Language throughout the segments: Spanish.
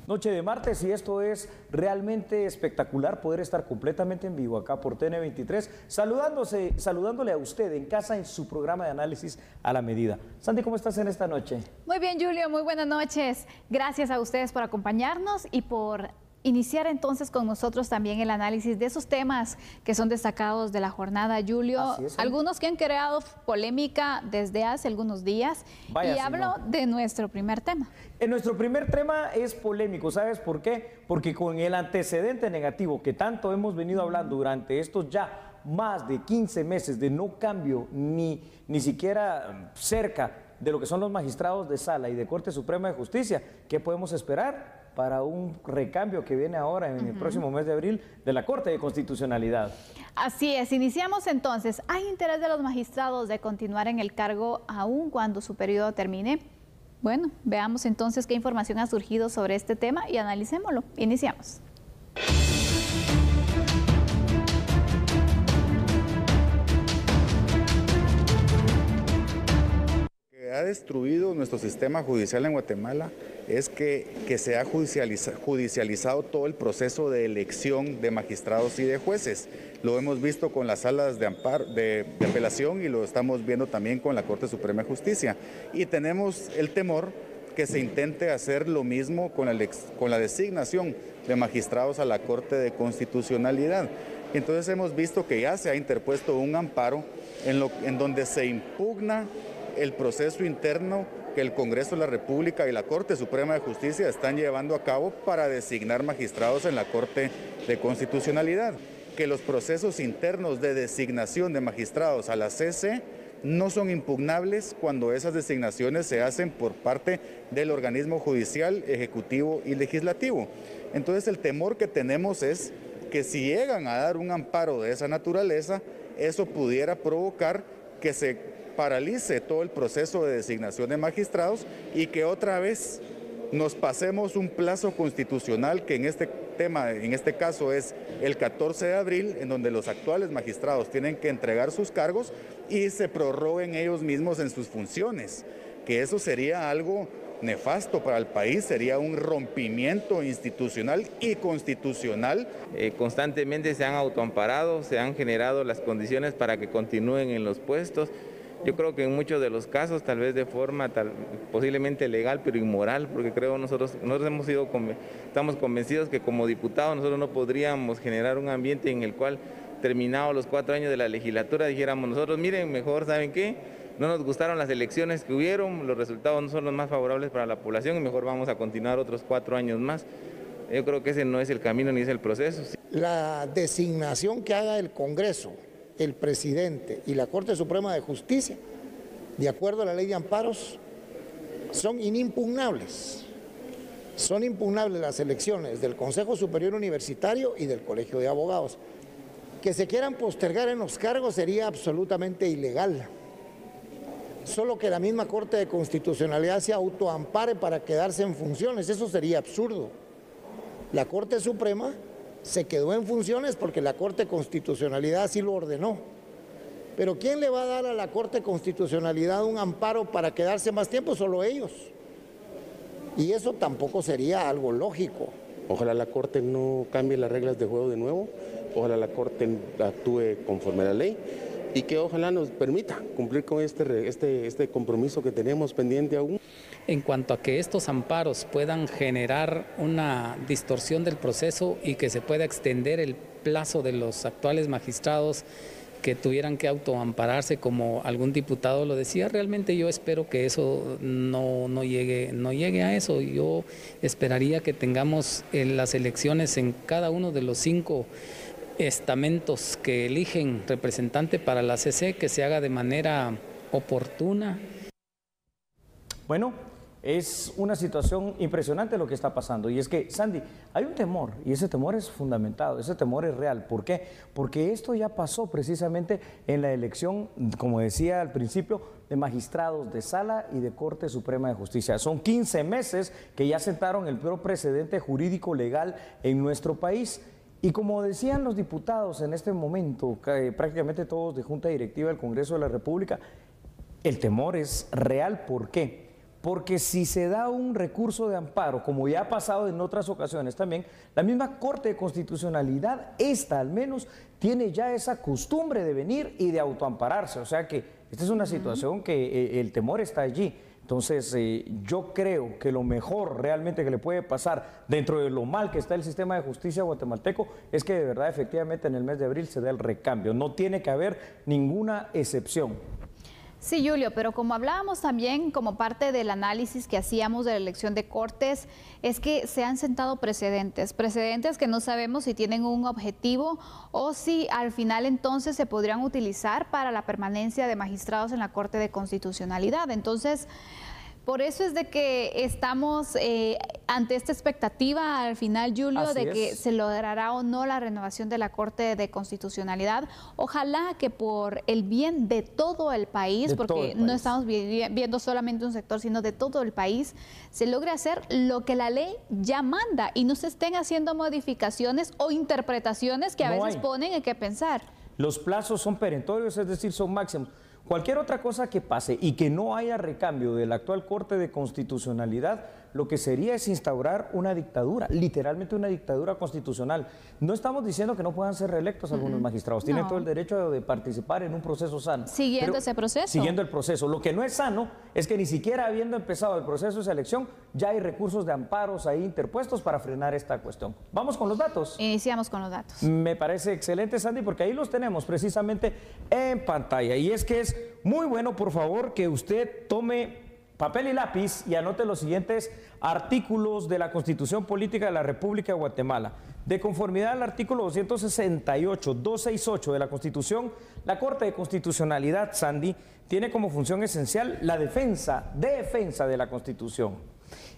Noche de martes, y esto es realmente espectacular poder estar completamente en vivo acá por TN23, saludándole a usted en casa en su programa de análisis a la medida. Sandy, ¿cómo estás en esta noche? Muy bien, Julio, muy buenas noches. Gracias a ustedes por acompañarnos y por iniciar entonces con nosotros también el análisis de esos temas que son destacados de la jornada, Julio. Algunos que han creado polémica desde hace algunos días. Vaya, y hablo de nuestro primer tema. Nuestro primer tema es polémico, ¿sabes por qué? Porque con el antecedente negativo que tanto hemos venido hablando durante estos ya más de 15 meses de no cambio ni siquiera cerca de lo que son los magistrados de Sala y de Corte Suprema de Justicia, ¿qué podemos esperar para un recambio que viene ahora en el próximo mes de abril de la Corte de Constitucionalidad? Así es, iniciamos entonces. ¿Hay interés de los magistrados de continuar en el cargo aún cuando su periodo termine? Bueno, veamos entonces qué información ha surgido sobre este tema y analicémoslo. Iniciamos. Ha destruido nuestro sistema judicial en Guatemala es que se ha judicializado todo el proceso de elección de magistrados y de jueces. Lo hemos visto con las salas de apelación y lo estamos viendo también con la Corte Suprema de Justicia. Y tenemos el temor que se intente hacer lo mismo con la designación de magistrados a la Corte de Constitucionalidad. Entonces hemos visto que ya se ha interpuesto un amparo en donde se impugna el proceso interno que el Congreso de la República y la Corte Suprema de Justicia están llevando a cabo para designar magistrados en la Corte de Constitucionalidad. Que los procesos internos de designación de magistrados a la CC no son impugnables cuando esas designaciones se hacen por parte del organismo judicial, ejecutivo y legislativo. Entonces el temor que tenemos es que si llegan a dar un amparo de esa naturaleza, eso pudiera provocar que se paralice todo el proceso de designación de magistrados y que otra vez nos pasemos un plazo constitucional que en este caso es el 14 de abril, en donde los actuales magistrados tienen que entregar sus cargos y se prorroguen ellos mismos en sus funciones, que eso sería algo nefasto para el país, sería un rompimiento institucional y constitucional. Constantemente se han autoamparado, se han generado las condiciones para que continúen en los puestos. Yo creo que en muchos de los casos, tal vez de forma posiblemente legal, pero inmoral, porque creo nosotros estamos convencidos que como diputados nosotros no podríamos generar un ambiente en el cual, terminados los 4 años de la legislatura, dijéramos nosotros, miren, mejor, ¿saben qué? No nos gustaron las elecciones que hubieron, los resultados no son los más favorables para la población y mejor vamos a continuar otros 4 años más. Yo creo que ese no es el camino ni es el proceso. La designación que haga el Congreso, el presidente y la Corte Suprema de Justicia, de acuerdo a la ley de amparos, son inimpugnables. Son impugnables las elecciones del Consejo Superior Universitario y del Colegio de Abogados. Que se quieran postergar en los cargos sería absolutamente ilegal. Solo que la misma Corte de Constitucionalidad se autoampare para quedarse en funciones, eso sería absurdo. La Corte Suprema se quedó en funciones porque la Corte de Constitucionalidad así lo ordenó. Pero ¿quién le va a dar a la Corte de Constitucionalidad un amparo para quedarse más tiempo? Solo ellos. Y eso tampoco sería algo lógico. Ojalá la Corte no cambie las reglas de juego de nuevo, ojalá la Corte actúe conforme a la ley y que ojalá nos permita cumplir con este compromiso que tenemos pendiente aún. En cuanto a que estos amparos puedan generar una distorsión del proceso y que se pueda extender el plazo de los actuales magistrados que tuvieran que autoampararse, como algún diputado lo decía, realmente yo espero que eso no llegue a eso. Yo esperaría que tengamos las elecciones en cada uno de los 5 estamentos que eligen representante para la CC, que se haga de manera oportuna. Bueno, es una situación impresionante lo que está pasando, y es que, Sandy, hay un temor, y ese temor es fundamentado, ese temor es real. ¿Por qué? Porque esto ya pasó precisamente en la elección, como decía al principio, de magistrados de Sala y de Corte Suprema de Justicia. Son 15 meses que ya sentaron el peor precedente jurídico legal en nuestro país. Y como decían los diputados en este momento, prácticamente todos de Junta Directiva del Congreso de la República, el temor es real. ¿Por qué? porque si se da un recurso de amparo, como ya ha pasado en otras ocasiones también, la misma Corte de Constitucionalidad, esta al menos, tiene ya esa costumbre de venir y de autoampararse. O sea que esta es una situación que el temor está allí. Entonces, yo creo que lo mejor realmente que le puede pasar dentro de lo mal que está el sistema de justicia guatemalteco es que de verdad, efectivamente, en el mes de abril se dé el recambio. No tiene que haber ninguna excepción. Sí, Julio, pero como hablábamos también como parte del análisis que hacíamos de la elección de Cortes, es que se han sentado precedentes que no sabemos si tienen un objetivo o si al final entonces se podrían utilizar para la permanencia de magistrados en la Corte de Constitucionalidad. Entonces, por eso es de que estamos ante esta expectativa al final, Julio, de que se logrará o no la renovación de la Corte de Constitucionalidad. Ojalá que por el bien de todo el país, porque no estamos viendo solamente un sector, sino de todo el país, se logre hacer lo que la ley ya manda y no se estén haciendo modificaciones o interpretaciones que a veces ponen en qué pensar. Los plazos son perentorios, es decir, son máximos. Cualquier otra cosa que pase y que no haya recambio de la actual Corte de Constitucionalidad, lo que sería es instaurar una dictadura, literalmente una dictadura constitucional. No estamos diciendo que no puedan ser reelectos algunos magistrados, tienen todo el derecho de participar en un proceso sano. Siguiendo ese proceso. Siguiendo el proceso. Lo que no es sano es que ni siquiera habiendo empezado el proceso de selección, ya hay recursos de amparos ahí interpuestos para frenar esta cuestión. Vamos con los datos. Iniciamos con los datos. Me parece excelente, Sandy, porque ahí los tenemos precisamente en pantalla. Y es que es muy bueno, por favor, que usted tome papel y lápiz y anote los siguientes artículos de la Constitución Política de la República de Guatemala. De conformidad al artículo 268, 268 de la Constitución, la Corte de Constitucionalidad, Sandy, tiene como función esencial la defensa de la Constitución.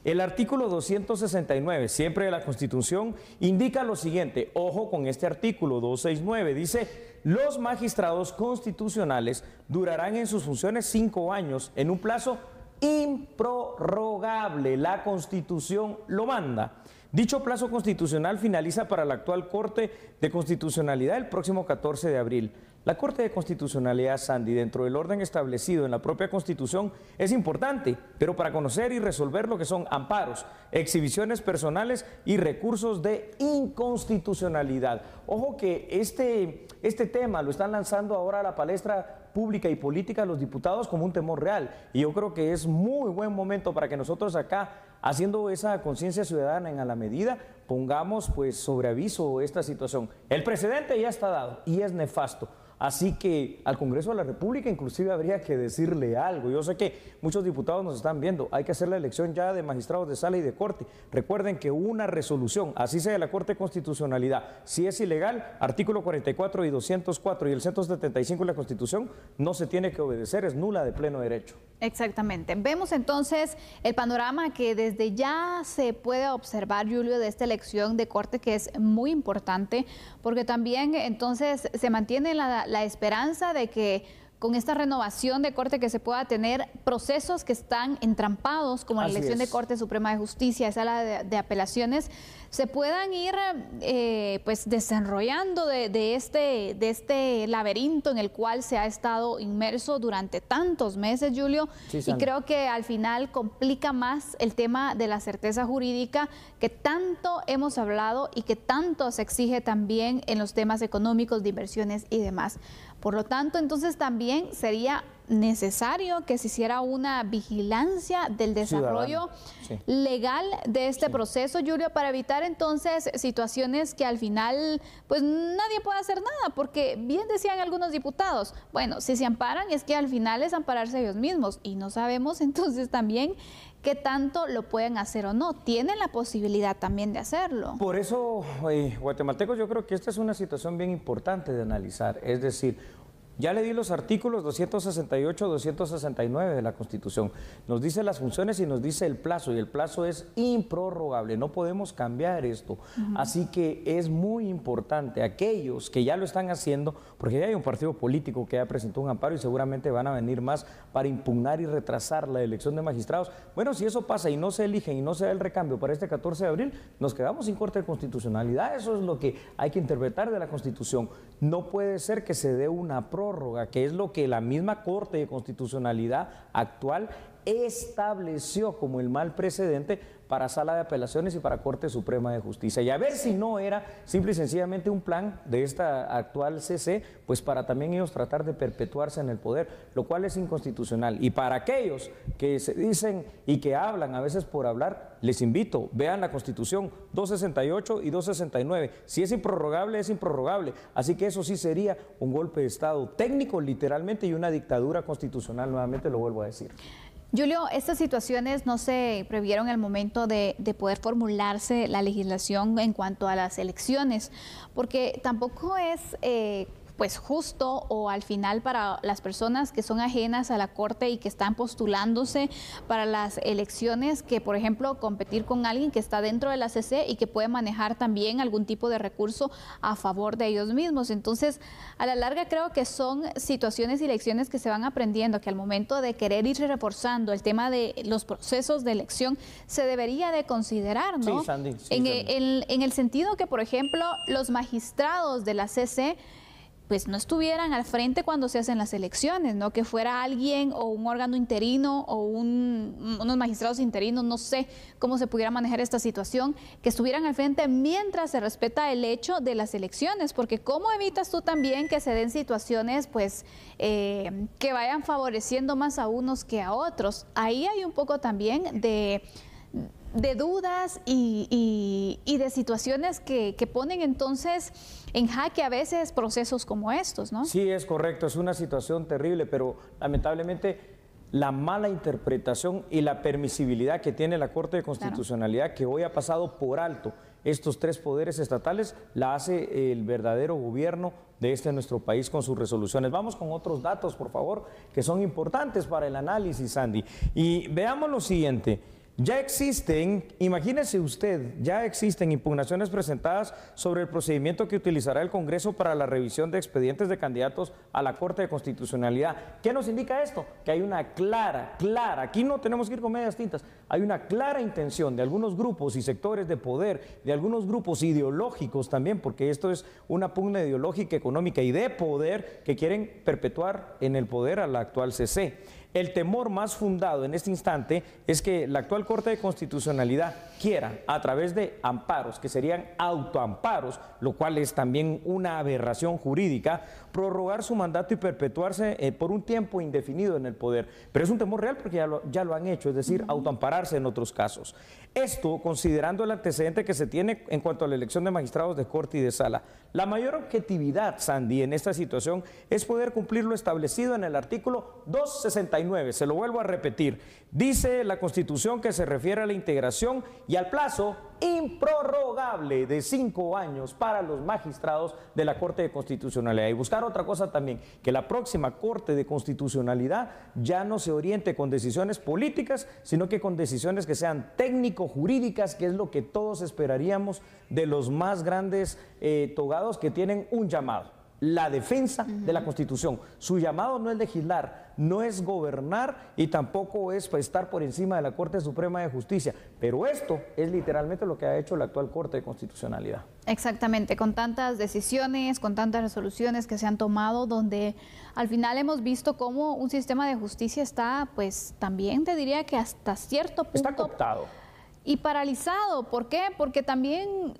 El artículo 269, siempre de la Constitución, indica lo siguiente. Ojo con este artículo 269, dice: los magistrados constitucionales durarán en sus funciones 5 años en un plazo improrrogable. La Constitución lo manda. Dicho plazo constitucional finaliza para la actual Corte de Constitucionalidad el próximo 14 de abril. La Corte de Constitucionalidad, Sandy, dentro del orden establecido en la propia Constitución, es importante, pero para conocer y resolver lo que son amparos, exhibiciones personales y recursos de inconstitucionalidad. Ojo que este tema lo están lanzando ahora a la palestra pública y política los diputados como un temor real, y yo creo que es muy buen momento para que nosotros acá, haciendo esa conciencia ciudadana en a la medida, pongamos pues sobre aviso esta situación. El precedente ya está dado y es nefasto. Así que al Congreso de la República inclusive habría que decirle algo. Yo sé que muchos diputados nos están viendo, hay que hacer la elección ya de magistrados de sala y de corte. Recuerden que una resolución, así sea de la Corte de Constitucionalidad, si es ilegal, artículo 44 y 204 y el 175 de la Constitución, no se tiene que obedecer, es nula de pleno derecho. Exactamente. Vemos entonces el panorama que desde ya se puede observar, Julio, de esta elección de corte, que es muy importante, porque también entonces se mantiene la esperanza de que con esta renovación de corte que se pueda tener procesos que están entrampados, como la elección de Corte Suprema de Justicia, sala de apelaciones, se puedan ir pues desenrollando de este laberinto en el cual se ha estado inmerso durante tantos meses, Julio, y creo que al final complica más el tema de la certeza jurídica que tanto hemos hablado y que tanto se exige también en los temas económicos, de inversiones y demás. Por lo tanto, entonces también sería necesario que se hiciera una vigilancia del desarrollo legal de este proceso, Julio, para evitar entonces situaciones que al final pues nadie puede hacer nada, porque bien decían algunos diputados, bueno, si se amparan es que al final es ampararse ellos mismos y no sabemos entonces también qué tanto lo pueden hacer o no. Tienen la posibilidad también de hacerlo. Por eso, guatemaltecos, yo creo que esta es una situación bien importante de analizar. Es decir, ya le di los artículos 268, 269 de la Constitución. Nos dice las funciones y nos dice el plazo, y el plazo es improrrogable, no podemos cambiar esto. Así que es muy importante, aquellos que ya lo están haciendo, porque ya hay un partido político que ya presentó un amparo y seguramente van a venir más para impugnar y retrasar la elección de magistrados. Bueno, si eso pasa y no se eligen y no se da el recambio para este 14 de abril, nos quedamos sin Corte de Constitucionalidad. Eso es lo que hay que interpretar de la Constitución. No puede ser que se dé una prórroga, que es lo que la misma Corte de Constitucionalidad actual estableció como el mal precedente para Sala de Apelaciones y para Corte Suprema de Justicia. Y a ver si no era simple y sencillamente un plan de esta actual CC, pues para también ellos tratar de perpetuarse en el poder, lo cual es inconstitucional. Y para aquellos que se dicen y que hablan a veces por hablar, les invito, vean la Constitución 268 y 269. Si es improrrogable, es improrrogable. Así que eso sí sería un golpe de Estado técnico, literalmente, y una dictadura constitucional, nuevamente lo vuelvo a decir. Julio, estas situaciones no se previeron al momento de poder formularse la legislación en cuanto a las elecciones, porque tampoco es pues justo o al final para las personas que son ajenas a la Corte y que están postulándose para las elecciones, que por ejemplo competir con alguien que está dentro de la CC y que puede manejar también algún tipo de recurso a favor de ellos mismos. Entonces, a la larga creo que son situaciones y lecciones que se van aprendiendo, que al momento de querer ir reforzando el tema de los procesos de elección se debería de considerar, ¿no? Sí, Sandy. Sí, en el sentido que, por ejemplo, los magistrados de la CC pues no estuvieran al frente cuando se hacen las elecciones, ¿no? Que fuera alguien o un órgano interino o unos magistrados interinos, no sé cómo se pudiera manejar esta situación, que estuvieran al frente mientras se respeta el hecho de las elecciones, porque ¿cómo evitas tú también que se den situaciones pues que vayan favoreciendo más a unos que a otros? Ahí hay un poco también de dudas y de situaciones que ponen entonces en jaque a veces procesos como estos, ¿no? Sí, es correcto, es una situación terrible, pero lamentablemente la mala interpretación y la permisibilidad que tiene la Corte de Constitucionalidad, claro, que hoy ha pasado por alto estos tres poderes estatales, la hace el verdadero gobierno de nuestro país con sus resoluciones. Vamos con otros datos, por favor, que son importantes para el análisis, Sandy. Y veamos lo siguiente. Ya existen, imagínese usted, ya existen impugnaciones presentadas sobre el procedimiento que utilizará el Congreso para la revisión de expedientes de candidatos a la Corte de Constitucionalidad. ¿Qué nos indica esto? Que hay una clara, aquí no tenemos que ir con medias tintas, hay una clara intención de algunos grupos y sectores de poder, de algunos grupos ideológicos también, porque esto es una pugna ideológica, económica y de poder que quieren perpetuar en el poder a la actual CC. El temor más fundado en este instante es que la actual Corte de Constitucionalidad quiera, a través de amparos, que serían autoamparos, lo cual es también una aberración jurídica, prorrogar su mandato y perpetuarse por un tiempo indefinido en el poder. Pero es un temor real porque ya lo han hecho, es decir, autoampararse en otros casos. Esto considerando el antecedente que se tiene en cuanto a la elección de magistrados de Corte y de Sala. La mayor objetividad, Sandy, en esta situación es poder cumplir lo establecido en el artículo 269. Se lo vuelvo a repetir. Dice la Constitución que se refiere a la integración y al plazo improrrogable de 5 años para los magistrados de la Corte de Constitucionalidad. Y buscar otra cosa también, que la próxima Corte de Constitucionalidad ya no se oriente con decisiones políticas, sino que con decisiones que sean técnico-jurídicas, que es lo que todos esperaríamos de los más grandes togados que tienen un llamado. La defensa de la Constitución. Su llamado no es legislar, no es gobernar y tampoco es estar por encima de la Corte Suprema de Justicia. Pero esto es literalmente lo que ha hecho la actual Corte de Constitucionalidad. Exactamente, con tantas decisiones, con tantas resoluciones que se han tomado, donde al final hemos visto cómo un sistema de justicia está, pues también te diría que hasta cierto punto... Está cooptado. Y paralizado. ¿Por qué? Porque también...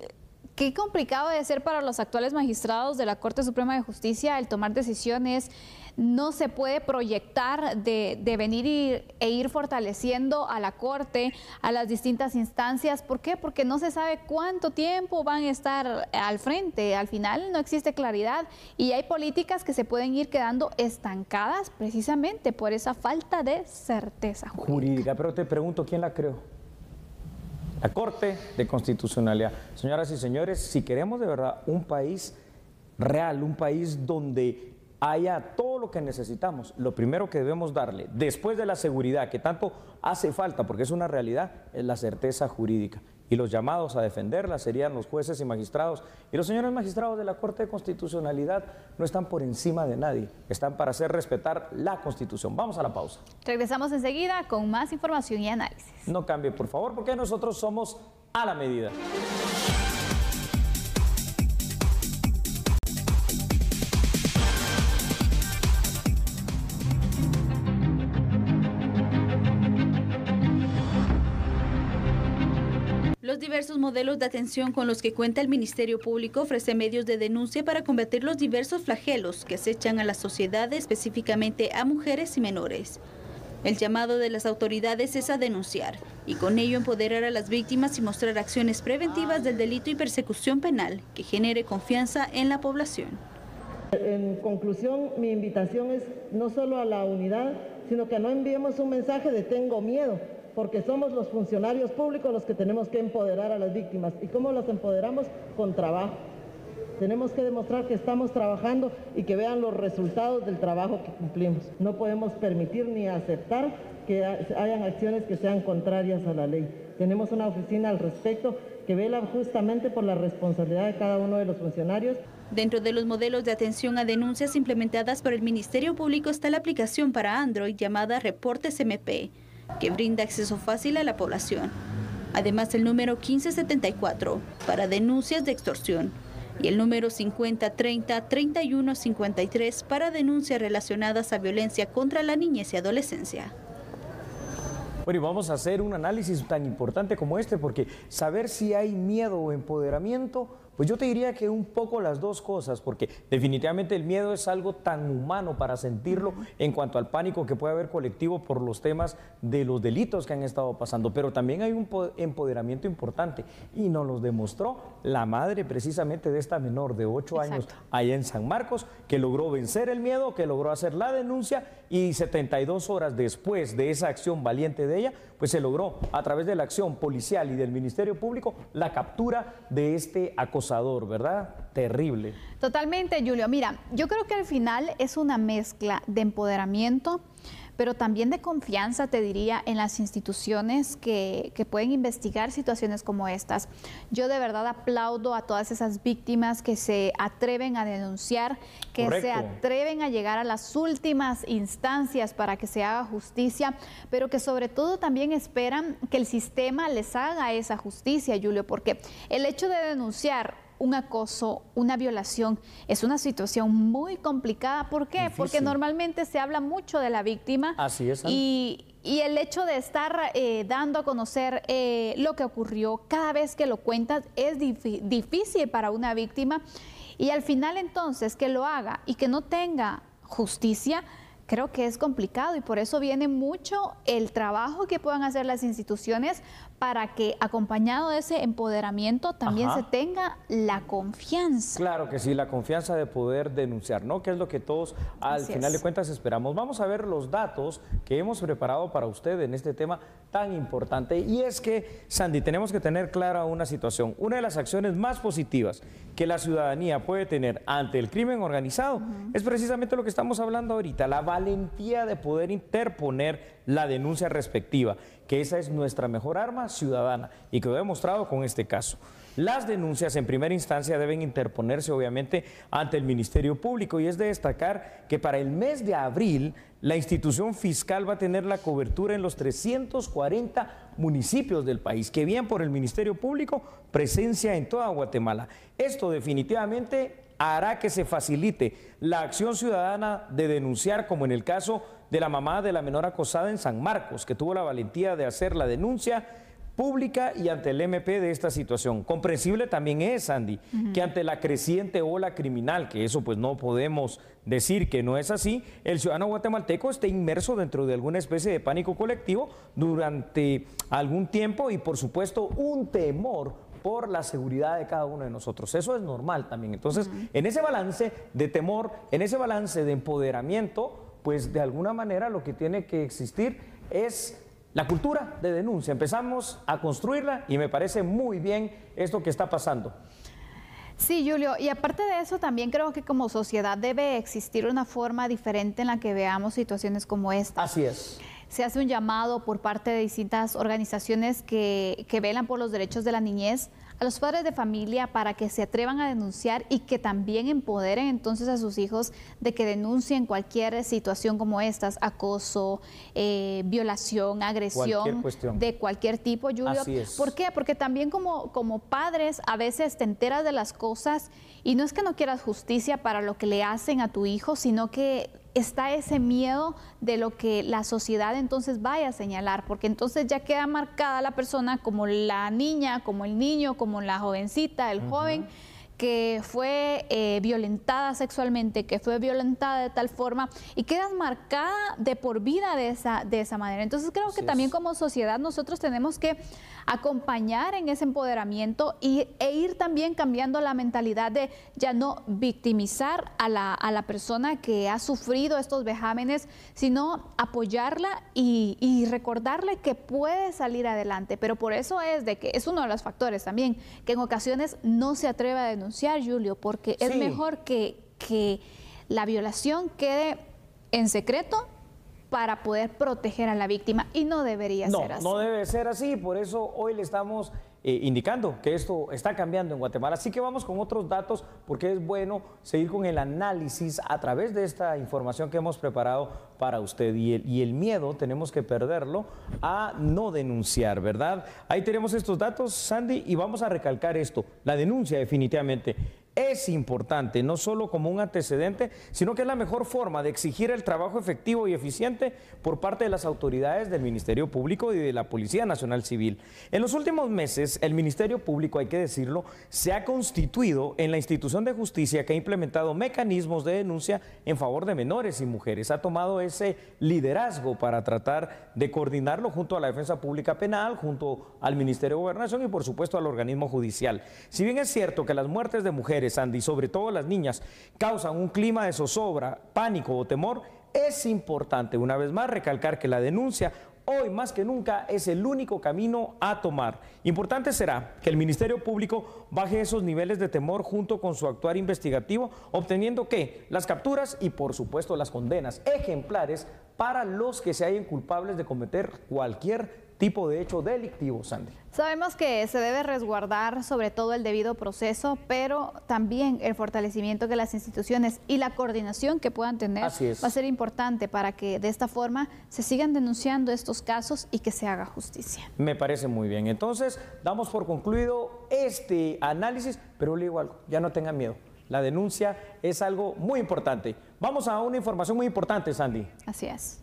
Qué complicado debe ser para los actuales magistrados de la Corte Suprema de Justicia el tomar decisiones. No se puede proyectar de venir e ir fortaleciendo a la Corte, a las distintas instancias. ¿Por qué? Porque no se sabe cuánto tiempo van a estar al frente. Al final no existe claridad y hay políticas que se pueden ir quedando estancadas precisamente por esa falta de certeza jurídica. Pero te pregunto, ¿quién la creó? La Corte de Constitucionalidad. Señoras y señores, si queremos de verdad un país real, un país donde haya todo lo que necesitamos, lo primero que debemos darle, después de la seguridad que tanto hace falta, porque es una realidad, es la certeza jurídica. Y los llamados a defenderla serían los jueces y magistrados. Y los señores magistrados de la Corte de Constitucionalidad no están por encima de nadie, están para hacer respetar la Constitución. Vamos a la pausa. Regresamos enseguida con más información y análisis. No cambie, por favor, porque nosotros somos a la medida. diversos modelos de atención con los que cuenta el Ministerio Público, ofrece medios de denuncia para combatir los diversos flagelos que acechan a la sociedad, específicamente a mujeres y menores. El llamado de las autoridades es a denunciar y con ello empoderar a las víctimas y mostrar acciones preventivas del delito y persecución penal que genere confianza en la población. En conclusión, mi invitación es no solo a la unidad, sino que no enviemos un mensaje de tengo miedo, porque somos los funcionarios públicos los que tenemos que empoderar a las víctimas. ¿Y cómo las empoderamos? Con trabajo. Tenemos que demostrar que estamos trabajando y que vean los resultados del trabajo que cumplimos. No podemos permitir ni aceptar que hayan acciones que sean contrarias a la ley. Tenemos una oficina al respecto que vela justamente por la responsabilidad de cada uno de los funcionarios. Dentro de los modelos de atención a denuncias implementadas por el Ministerio Público está la aplicación para Android llamada Reportes MP, que brinda acceso fácil a la población. Además, el número 1574 para denuncias de extorsión y el número 5030-3153 para denuncias relacionadas a violencia contra la niñez y adolescencia. Bueno, y vamos a hacer un análisis tan importante como este, porque saber si hay miedo o empoderamiento, pues yo te diría que un poco las dos cosas, porque definitivamente el miedo es algo tan humano para sentirlo en cuanto al pánico que puede haber colectivo por los temas de los delitos que han estado pasando, pero también hay un empoderamiento importante y nos lo demostró la madre precisamente de esta menor de 8 años allá en San Marcos, que logró vencer el miedo, que logró hacer la denuncia y 72 horas después de esa acción valiente de ella, pues se logró a través de la acción policial y del Ministerio Público la captura de este acosador, ¿verdad? Terrible. Totalmente, Julio. Mira, yo creo que al final es una mezcla de empoderamiento, pero también de confianza, te diría, en las instituciones que pueden investigar situaciones como estas. Yo de verdad aplaudo a todas esas víctimas que se atreven a denunciar, que se atreven a llegar a las últimas instancias para que se haga justicia, pero que sobre todo también esperan que el sistema les haga esa justicia, Julio, porque el hecho de denunciar un acoso, una violación, es una situación muy complicada. ¿Por qué? Difícil. Porque normalmente se habla mucho de la víctima. Así es. Y el hecho de estar dando a conocer lo que ocurrió, cada vez que lo cuentas, es difícil para una víctima. Y al final entonces que lo haga y que no tenga justicia, creo que es complicado, y por eso viene mucho el trabajo que puedan hacer las instituciones para que, acompañado de ese empoderamiento, también se tenga la confianza. Claro que sí, la confianza de poder denunciar, ¿no? Que es lo que todos al final de cuentas esperamos. Vamos a ver los datos que hemos preparado para usted en este tema tan importante. Y es que, Sandy, tenemos que tener clara una situación. Una de las acciones más positivas que la ciudadanía puede tener ante el crimen organizado es precisamente lo que estamos hablando ahorita, la valentía de poder interponer la denuncia respectiva, que esa es nuestra mejor arma ciudadana y que lo he demostrado con este caso. Las denuncias en primera instancia deben interponerse obviamente ante el Ministerio Público, y es de destacar que para el mes de abril la institución fiscal va a tener la cobertura en los 340 municipios del país, que bien por el Ministerio Público, presencia en toda Guatemala. Esto definitivamente hará que se facilite la acción ciudadana de denunciar, como en el caso de la mamá de la menor acosada en San Marcos, que tuvo la valentía de hacer la denuncia pública y ante el MP de esta situación. Comprensible también es, Andy, que ante la creciente ola criminal, que eso pues no podemos decir que no es así, el ciudadano guatemalteco esté inmerso dentro de alguna especie de pánico colectivo durante algún tiempo y por supuesto un temor por la seguridad de cada uno de nosotros. Eso es normal también. Entonces, en ese balance de temor, en ese balance de empoderamiento, pues de alguna manera lo que tiene que existir es la cultura de denuncia. Empezamos a construirla y me parece muy bien esto que está pasando. Sí, Julio, y aparte de eso también creo que como sociedad debe existir una forma diferente en la que veamos situaciones como esta. Así es. Se hace un llamado por parte de distintas organizaciones que velan por los derechos de la niñez a los padres de familia para que se atrevan a denunciar y que también empoderen entonces a sus hijos de que denuncien cualquier situación como estas, acoso, violación, agresión, de cualquier tipo, Julio. Así es. ¿Por qué? Porque también como padres a veces te enteras de las cosas y no es que no quieras justicia para lo que le hacen a tu hijo, sino que está ese miedo de lo que la sociedad entonces vaya a señalar, porque entonces ya queda marcada la persona como la niña, como el niño, como la jovencita, el joven, que fue violentada sexualmente, que fue violentada de tal forma y quedas marcada de por vida de esa manera. Entonces creo que también como sociedad nosotros tenemos que acompañar en ese empoderamiento e ir también cambiando la mentalidad de ya no victimizar a la persona que ha sufrido estos vejámenes, sino apoyarla y recordarle que puede salir adelante. Pero por eso es de que es uno de los factores también, que en ocasiones no se atreve a denunciar, Julio, porque es mejor que la violación quede en secreto para poder proteger a la víctima, y no debería ser así. No debe ser así, por eso hoy le estamos indicando que esto está cambiando en Guatemala. Así que vamos con otros datos, porque es bueno seguir con el análisis a través de esta información que hemos preparado para usted. Y el miedo tenemos que perderlo a no denunciar, ¿verdad? Ahí tenemos estos datos, Sandy, y vamos a recalcar esto. La denuncia definitivamente es importante, no solo como un antecedente, sino que es la mejor forma de exigir el trabajo efectivo y eficiente por parte de las autoridades del Ministerio Público y de la Policía Nacional Civil. En los últimos meses, el Ministerio Público, hay que decirlo, se ha constituido en la institución de justicia que ha implementado mecanismos de denuncia en favor de menores y mujeres. Ha tomado ese liderazgo para tratar de coordinarlo junto a la Defensa Pública Penal, junto al Ministerio de Gobernación y, por supuesto, al organismo judicial. Si bien es cierto que las muertes de mujeres, Andy, sobre todo las niñas, causan un clima de zozobra, pánico o temor, es importante una vez más recalcar que la denuncia hoy más que nunca es el único camino a tomar. Importante será que el Ministerio Público baje esos niveles de temor junto con su actuar investigativo, obteniendo que las capturas y por supuesto las condenas ejemplares para los que se hallen culpables de cometer cualquier tipo de hecho delictivo, Sandy. Sabemos que se debe resguardar sobre todo el debido proceso, pero también el fortalecimiento de las instituciones y la coordinación que puedan tener va a ser importante para que de esta forma se sigan denunciando estos casos y que se haga justicia. Me parece muy bien. Entonces, damos por concluido este análisis, pero le digo algo, ya no tengan miedo. La denuncia es algo muy importante. Vamos a una información muy importante, Sandy. Así es.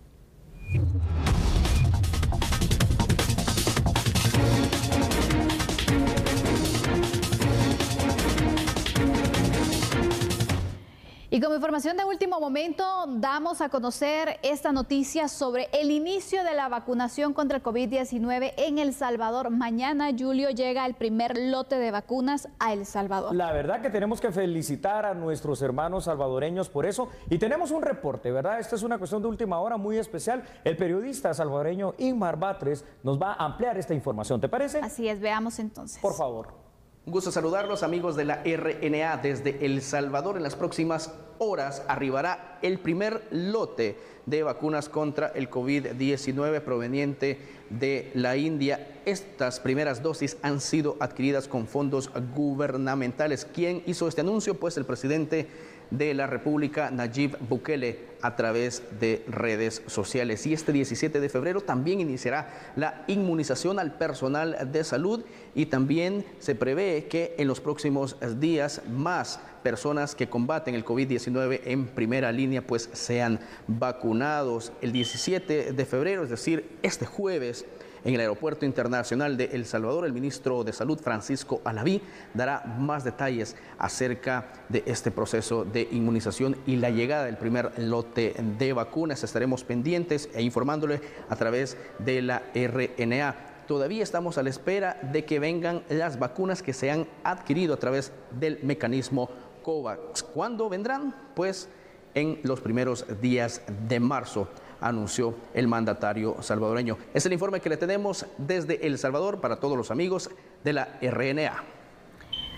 Y como información de último momento, damos a conocer esta noticia sobre el inicio de la vacunación contra el COVID-19 en El Salvador. Mañana, Julio, llega el primer lote de vacunas a El Salvador. La verdad que tenemos que felicitar a nuestros hermanos salvadoreños por eso. Y tenemos un reporte, ¿verdad? Esta es una cuestión de última hora muy especial. El periodista salvadoreño Inmar Batres nos va a ampliar esta información. ¿Te parece? Así es, veamos entonces. Por favor. Un gusto saludarlos, amigos de la RNA. Desde El Salvador, en las próximas horas arribará el primer lote de vacunas contra el COVID-19 proveniente de la India. Estas primeras dosis han sido adquiridas con fondos gubernamentales. ¿Quién hizo este anuncio? Pues el presidente de la República, Nayib Bukele, a través de redes sociales. Y este 17 de febrero también iniciará la inmunización al personal de salud, y también se prevé que en los próximos días más personas que combaten el COVID-19 en primera línea pues sean vacunados. El 17 de febrero, es decir, este jueves, en el Aeropuerto Internacional de El Salvador, el ministro de Salud, Francisco Alaví, dará más detalles acerca de este proceso de inmunización y la llegada del primer lote de vacunas. Estaremos pendientes e informándole a través de la RNA. Todavía estamos a la espera de que vengan las vacunas que se han adquirido a través del mecanismo COVAX. ¿Cuándo vendrán? Pues en los primeros días de marzo, anunció el mandatario salvadoreño. Es el informe que le tenemos desde El Salvador para todos los amigos de la RNA.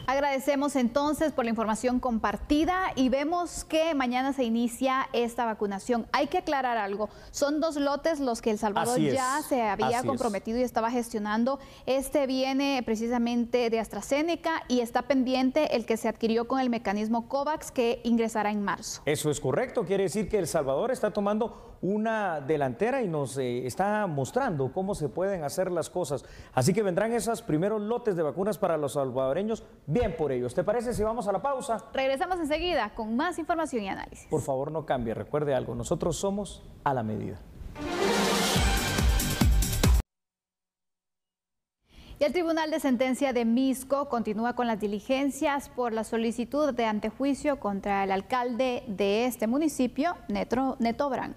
Agradecemos entonces por la información compartida y vemos que mañana se inicia esta vacunación. Hay que aclarar algo, son 2 lotes los que El Salvador ya se había comprometido y estaba gestionando. Este viene precisamente de AstraZeneca y está pendiente el que se adquirió con el mecanismo COVAX, que ingresará en marzo. Eso es correcto, quiere decir que El Salvador está tomando una delantera y nos está mostrando cómo se pueden hacer las cosas. Así que vendrán esos primeros lotes de vacunas para los salvadoreños bien bien por ellos. ¿Te parece si vamos a la pausa? Regresamos enseguida con más información y análisis. Por favor, no cambie. Recuerde algo, nosotros somos a la medida. Y el Tribunal de Sentencia de Misco continúa con las diligencias por la solicitud de antejuicio contra el alcalde de este municipio, Neto Brand.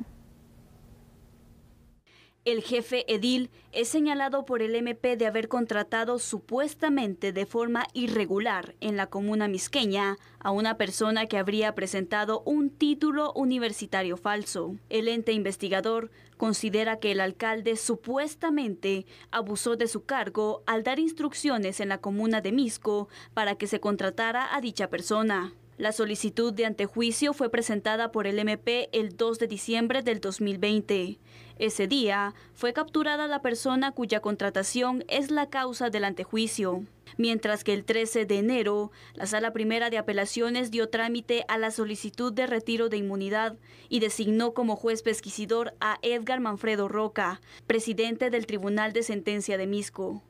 El jefe edil es señalado por el MP de haber contratado supuestamente de forma irregular en la comuna misqueña a una persona que habría presentado un título universitario falso. El ente investigador considera que el alcalde supuestamente abusó de su cargo al dar instrucciones en la comuna de Misco para que se contratara a dicha persona. La solicitud de antejuicio fue presentada por el MP el 2 de diciembre del 2020. Ese día fue capturada la persona cuya contratación es la causa del antejuicio, mientras que el 13 de enero la Sala Primera de Apelaciones dio trámite a la solicitud de retiro de inmunidad y designó como juez pesquisidor a Edgar Manfredo Roca, presidente del Tribunal de Sentencia de Misco.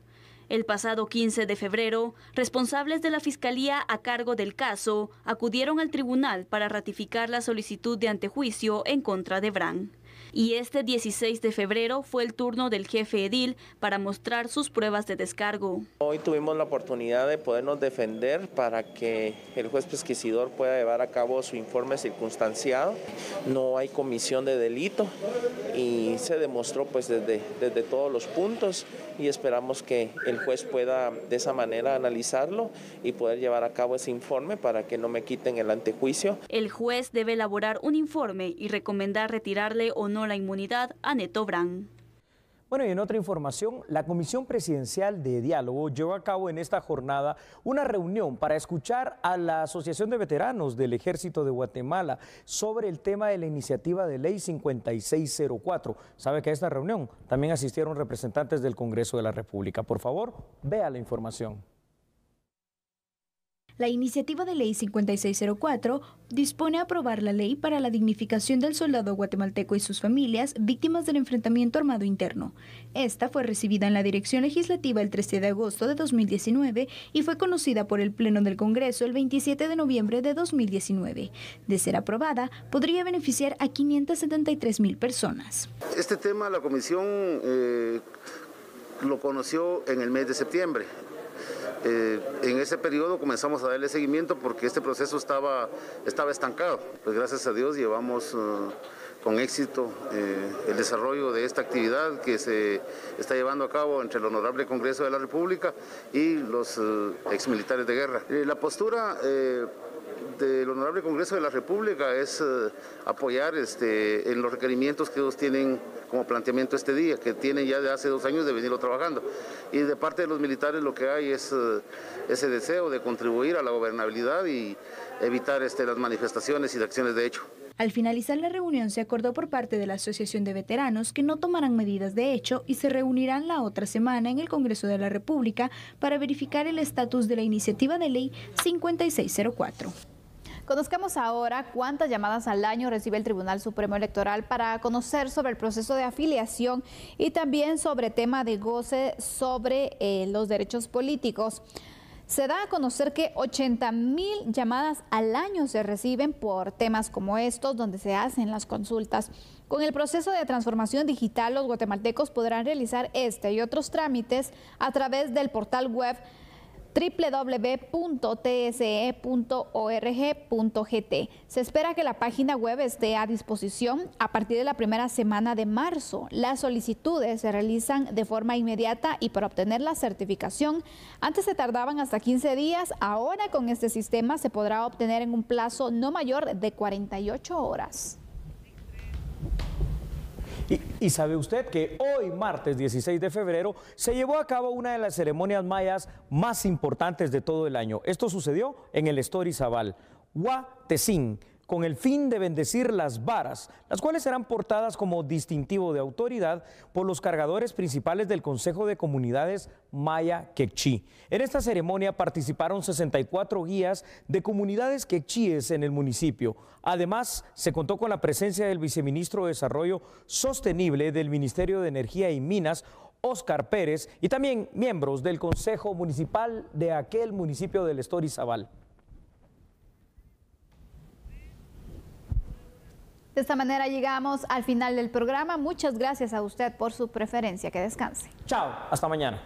El pasado 15 de febrero, responsables de la Fiscalía a cargo del caso acudieron al tribunal para ratificar la solicitud de antejuicio en contra de Brand. Y este 16 de febrero fue el turno del jefe edil para mostrar sus pruebas de descargo. Hoy tuvimos la oportunidad de podernos defender para que el juez pesquisidor pueda llevar a cabo su informe circunstanciado. No hay comisión de delito y se demostró pues desde todos los puntos y esperamos que el juez pueda de esa manera analizarlo y poder llevar a cabo ese informe para que no me quiten el antejuicio. El juez debe elaborar un informe y recomendar retirarle o no la inmunidad a Neto Brand. Bueno, y en otra información, la Comisión Presidencial de Diálogo llevó a cabo en esta jornada una reunión para escuchar a la Asociación de Veteranos del Ejército de Guatemala sobre el tema de la iniciativa de ley 5604. ¿Sabe que a esta reunión también asistieron representantes del Congreso de la República? Por favor, vea la información. La iniciativa de ley 5604 dispone a aprobar la ley para la dignificación del soldado guatemalteco y sus familias víctimas del enfrentamiento armado interno. Esta fue recibida en la Dirección Legislativa el 13 de agosto de 2019 y fue conocida por el Pleno del Congreso el 27 de noviembre de 2019. De ser aprobada, podría beneficiar a 573,000 personas. Este tema la Comisión lo conoció en el mes de septiembre. En ese periodo comenzamos a darle seguimiento porque este proceso estaba estancado. Pues gracias a Dios llevamos con éxito el desarrollo de esta actividad que se está llevando a cabo entre el Honorable Congreso de la República y los exmilitares de guerra. La postura del Honorable Congreso de la República es apoyar en los requerimientos que ellos tienen como planteamiento este día, que tienen ya de hace 2 años de venirlo trabajando. Y de parte de los militares lo que hay es ese deseo de contribuir a la gobernabilidad y evitar las manifestaciones y acciones de hecho. Al finalizar la reunión se acordó por parte de la Asociación de Veteranos que no tomarán medidas de hecho y se reunirán la otra semana en el Congreso de la República para verificar el estatus de la iniciativa de ley 5604. Conozcamos ahora cuántas llamadas al año recibe el Tribunal Supremo Electoral para conocer sobre el proceso de afiliación y también sobre tema de goce sobre los derechos políticos. Se da a conocer que 80,000 llamadas al año se reciben por temas como estos, donde se hacen las consultas. Con el proceso de transformación digital, los guatemaltecos podrán realizar este y otros trámites a través del portal web www.tse.org.gt. Se espera que la página web esté a disposición a partir de la primera semana de marzo. Las solicitudes se realizan de forma inmediata y para obtener la certificación, antes se tardaban hasta 15 días, ahora con este sistema se podrá obtener en un plazo no mayor de 48 horas. Y sabe usted que hoy, martes 16 de febrero, se llevó a cabo una de las ceremonias mayas más importantes de todo el año. Esto sucedió en el Estorizabal, Huatezín, con el fin de bendecir las varas, las cuales serán portadas como distintivo de autoridad por los cargadores principales del Consejo de Comunidades Maya Quechí. En esta ceremonia participaron 64 guías de comunidades quechíes en el municipio. Además, se contó con la presencia del viceministro de Desarrollo Sostenible del Ministerio de Energía y Minas, Óscar Pérez y también miembros del Consejo Municipal de aquel municipio del Estorizabal. De esta manera llegamos al final del programa. Muchas gracias a usted por su preferencia. Que descanse. Chao, hasta mañana.